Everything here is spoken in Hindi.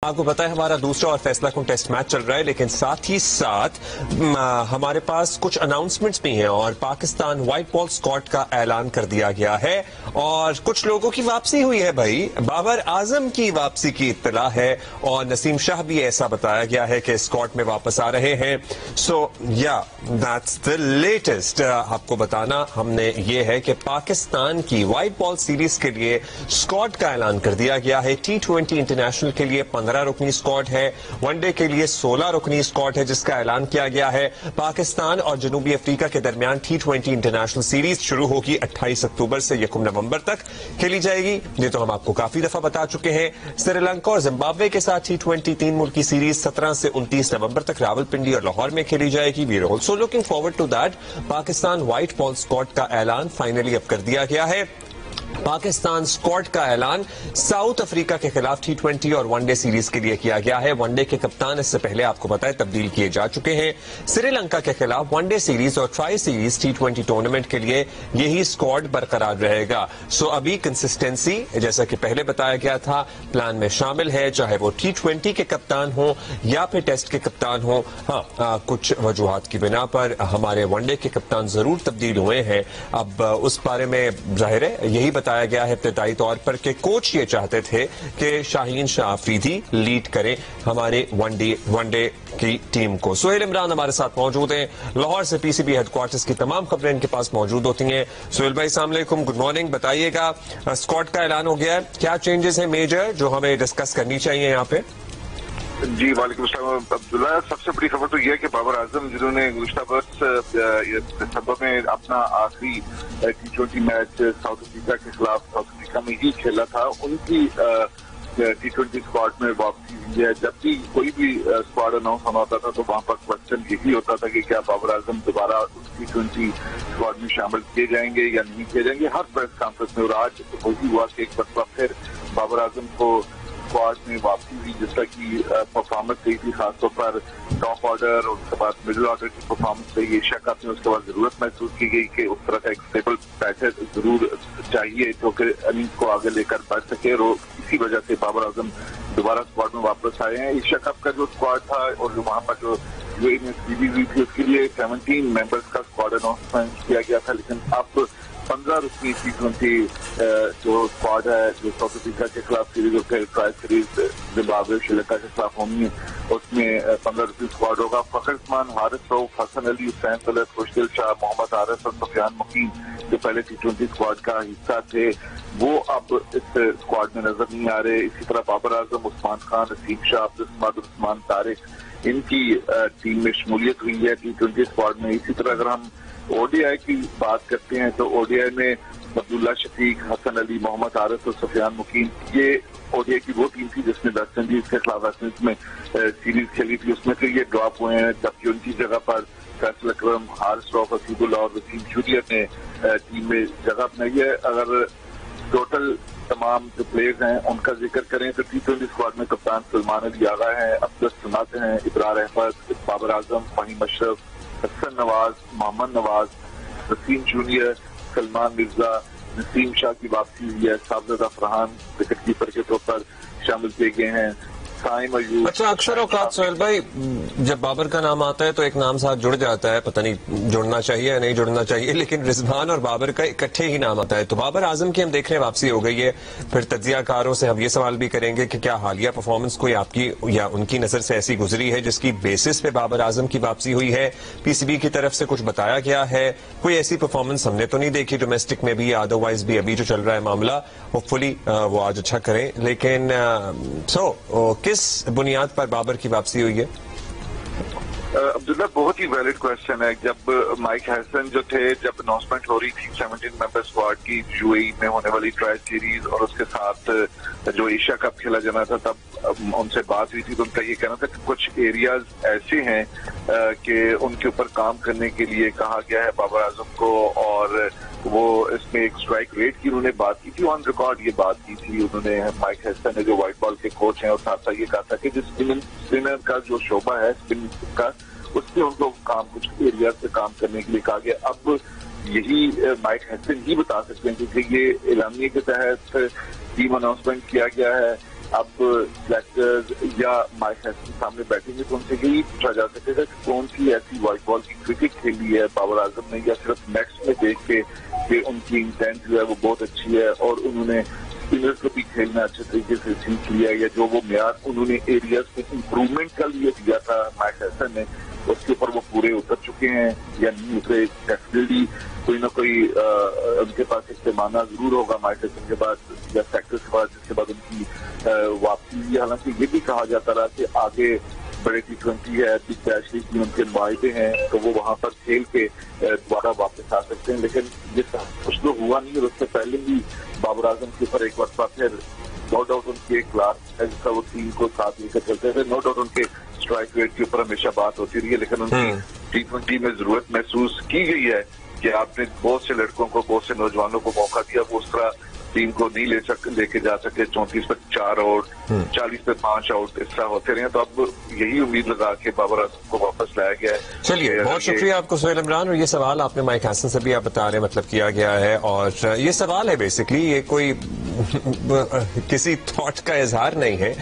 आपको पता है हमारा दूसरा और फैसला कुन टेस्ट मैच चल रहा है, लेकिन साथ ही साथ हमारे पास कुछ अनाउंसमेंट्स भी हैं और पाकिस्तान व्हाइट बॉल स्क्वाड का ऐलान कर दिया गया है और कुछ लोगों की वापसी हुई है। भाई बाबर आजम की वापसी की इत्तला है और नसीम शाह भी ऐसा बताया गया है कि स्क्वाड में वापस आ रहे हैं। सो या दैट्स द लेटेस्ट। आपको बताना हमने ये है कि पाकिस्तान की व्हाइट बॉल सीरीज के लिए स्क्वाड का ऐलान कर दिया गया है। T20 इंटरनेशनल के लिए 15 रुकनी स्क्वाड है, वनडे के लिए 16 रुकनी स्क्वाड है जिसका ऐलान किया गया है। पाकिस्तान और जनूबी अफ्रीका के दरमियान T20 इंटरनेशनल सीरीज शुरू होगी 28 अक्टूबर से 1 नवंबर तक खेली जाएगी। ये तो हम आपको काफी दफा बता चुके हैं। श्रीलंका और जिम्बाब्वे के साथ T20 3 मुल्की सीरीज 17 से 29 नवंबर तक रावलपिंडी और लाहौर में खेली जाएगी। We are also looking forward to that. Pakistan white ball squad का ऐलान फाइनली अब कर दिया गया है। पाकिस्तान स्क्वाड का ऐलान साउथ अफ्रीका के खिलाफ T20 और वनडे सीरीज के लिए किया गया है। वनडे के कप्तान इससे पहले आपको पता है तब्दील किए जा चुके हैं। श्रीलंका के खिलाफ वनडे सीरीज और ट्राई सीरीज T20 टूर्नामेंट के लिए यही स्क्वाड बरकरार रहेगा। सो अभी कंसिस्टेंसी जैसा कि पहले बताया गया था प्लान में शामिल है, चाहे वो T20 के कप्तान हो या फिर टेस्ट के कप्तान हो। कुछ वजूहात की बिना पर हमारे वनडे के कप्तान जरूर तब्दील हुए हैं। अब उस बारे में जाहिर है यही बताया गया है इब्तदाई तौर पर कि कोच ये चाहते थे कि शाहीन शाह अफरीदी लीड करें हमारे वनडे की टीम को। सुहेल इमरान हमारे साथ मौजूद हैं। लाहौर से पीसीबी हेडक्वार्टर्स की तमाम खबरें इनके पास मौजूद होती हैं। सुहेल भाई अस्सलाम वालेकुम, गुड मॉर्निंग। बताइएगा स्क्वाड का ऐलान हो गया है, क्या चेंजेस हैं मेजर जो हमें डिस्कस करनी चाहिए यहाँ पे? जी वालेकुम अस्सलाम अब्दुल्ला। सबसे बड़ी खबर तो यह है कि बाबर आजम जिन्होंने गुज़श्ता बरस दिसंबर में अपना आखिरी T20 मैच साउथ अफ्रीका के खिलाफ साउथ अफ्रीका में ही खेला था, उनकी T20 स्क्वाड में वापसी हुई है। जब भी कोई भी स्क्वाड अनाउंस होना होता था तो वहां पर क्वेश्चन यही होता था कि क्या बाबर आजम दोबारा T20 स्क्वाड में शामिल किए जाएंगे या नहीं किए जाएंगे हर प्रेस कॉन्फ्रेंस में। और आज वही हुआ कि एक मरतबा फिर बाबर आजम को स्क्वाड में वापसी हुई, जिसका की परफॉर्मेंस रही थी खासतौर पर टॉप ऑर्डर और उसके बाद मिडिल ऑर्डर की परफॉर्मेंस रही। एशिया कप में उसके बाद जरूरत महसूस की गई कि उस तरह का एक स्टेबल बैटर जरूर चाहिए जो कि इनिंग्स को आगे लेकर बढ़ सके और इसी वजह से बाबर आजम दोबारा स्क्वाड में वापस आए हैं। एशिया कप का जो स्क्वाड था और जो वहां पर जो सीरीज हुई थी उसके लिए 17 मेंबर्स का स्क्वाड अनाउंसमेंट किया गया था, लेकिन अब 15 रुकनी T20 जो स्क्वाड है जो साउथ अफ्रीका के खिलाफ सीरीज और ट्राई सीरीज जिम्बाब्वे श्रीलंका के खिलाफ होनी है उसमें 15 रुकनी स्क्वाड होगा। फखर उस्मान, हारिस रऊफ, हसन अली, हुसैन तलत, खुशदिल शाह, मोहम्मद आरिफ और सुफियान मुकीम जो पहले T20 स्क्वाड का हिस्सा थे वो अब इस स्क्वाड में नजर नहीं आ रहे। इसी तरह बाबर आजम, उस्मान खान, नसीम शाह, अब्दुल समाद, उस्मान तारिक इनकी टीम में शमूलियत हुई है T20 स्क्वाड में। इसी तरह अगर हम ओडीआई की बात करते हैं तो ओडीआई में अब्दुल्ला शफीक, हसन अली, मोहम्मद आरिफ और सुफियान मुकीम, ये ओडीआई की वो टीम थी जिसने वेस्ट इंडीज के खिलाफ वेस्ट इंडीज में सीरीज खेली थी, उसमें से ये ड्रॉप हुए हैं। जबकि उनकी जगह पर फैसल अकरम, हारिस रऊफ, हसीबुल्लाह और वसीम जूनियर ने टीम में जगह बनाई है। अगर टोटल तमाम जो प्लेयर्स हैं उनका जिक्र करें तो T20 स्क्वाड में कप्तान सलमान अली आगा हैं, अब्दुल समाद हैं, इब्रार अहमद, बाबर आजम, फहीम अशरफ, हसन नवाज, मोहम्मद नवाज, वसीम जूनियर, सलमान मिर्जा, नसीम शाह की वापसी हुई है, साबजदा फरहान विकेट कीपर के तौर पर शामिल किए गए हैं। अच्छा, अक्सर औकात सोहेल भाई जब बाबर का नाम आता है तो एक नाम साथ जुड़ जाता है, पता नहीं जुड़ना चाहिए या नहीं जुड़ना चाहिए, लेकिन रिजवान और बाबर का इकट्ठे ही नाम आता है। तो बाबर आजम की हम देख रहे हैं वापसी हो गई है। फिर तज्जियाकारों से हम ये सवाल भी करेंगे कि क्या हालिया परफॉर्मेंस कोई आपकी या उनकी नजर से ऐसी गुजरी है जिसकी बेसिस पे बाबर आजम की वापसी हुई है? पीसीबी की तरफ से कुछ बताया गया है? कोई ऐसी परफॉर्मेंस हमने तो नहीं देखी डोमेस्टिक में भी या अदरवाइज भी। अभी जो चल रहा है मामला होपफुली वो आज अच्छा करें, लेकिन किस बुनियाद पर बाबर की वापसी हुई है? अब्दुल्ला बहुत ही वैलिड क्वेश्चन है। जब माइक हैसन जो थे, जब अनाउंसमेंट हो रही थी 17 मेंबर स्क्वाड की यूएई में होने वाली ट्राई सीरीज और उसके साथ जो एशिया कप खेला जाना था, तब उनसे बात हुई थी तो उनका ये कहना था कि कुछ एरियाज ऐसे हैं कि उनके ऊपर काम करने के लिए कहा गया है बाबर आजम को, और वो इसमें एक स्ट्राइक रेट की उन्होंने बात की थी, ऑन रिकॉर्ड ये बात की थी उन्होंने। माइक हैसन ने जो व्हाइट बॉल के कोच हैं और साथ साथ ये कहा था कि जिस स्पिनर का जो शोबा है स्पिन का, उससे उनको काम कुछ एरिया से काम करने के लिए कहा गया। अब यही माइक हैसन ही बता सकते हैं क्योंकि ये एलानिया के तहत टीम अनाउंसमेंट किया गया है अब सिलेक्टर्स या माइक हैसन सामने बैठेंगे तो उनसे यही पूछा जा सकेगा कि कौन सी ऐसी व्हाइट बॉल की क्रिकेट खेली है बाबर आजम ने, या सिर्फ मैच में देख के कि उनकी इंटेंट जो है वो बहुत अच्छी है और उन्होंने स्पिनर्स को भी खेलना अच्छे तरीके से सीख लिया, या जो वो म्यार उन्होंने एरियाज में इंप्रूवमेंट का लिए दिया था माइक हैसन ने उसके ऊपर वो पूरे उतर चुके हैं या नहीं उतरे। डेफिनेटली कोई ना कोई उनके पास एक पैमाना जरूर होगा माइक हैसन के बाद या सेक्टर्स के बाद, जिसके बाद उनकी वापसी हुई। हालांकि ये भी कहा जाता रहा कि आगे बड़े T20 है, बिग बैश लीग की उनके नुमाइंदे हैं तो वो वहां पर खेल के दोबारा वापस आ सकते हैं, लेकिन ये कुछ तो हुआ नहीं। और उससे पहले भी बाबर आजम के ऊपर एक बार फिर नो डाउट उनके क्लास जिसका वो टीम को साथ लेकर चलते थे, नो डाउट उनके स्ट्राइक रेट के ऊपर हमेशा बात होती रही है, लेकिन उनकी T20 में जरूरत महसूस की गई है कि आपने बहुत से लड़कों को, बहुत से नौजवानों को मौका दिया, वो उस तरह टीम को नहीं लेके जा सके। 34 पे 4 आउट, 40 पे 5 आउट इस तरह होते रहे, तो अब यही उम्मीद लगा के बाबर आजम को वापस लाया गया है। चलिए, बहुत शुक्रिया आपको सुहेल इमरान। और ये सवाल आपने माइक हैसन से भी आप बता रहे मतलब किया गया है, और ये सवाल है बेसिकली, ये कोई किसी थॉट का इजहार नहीं है।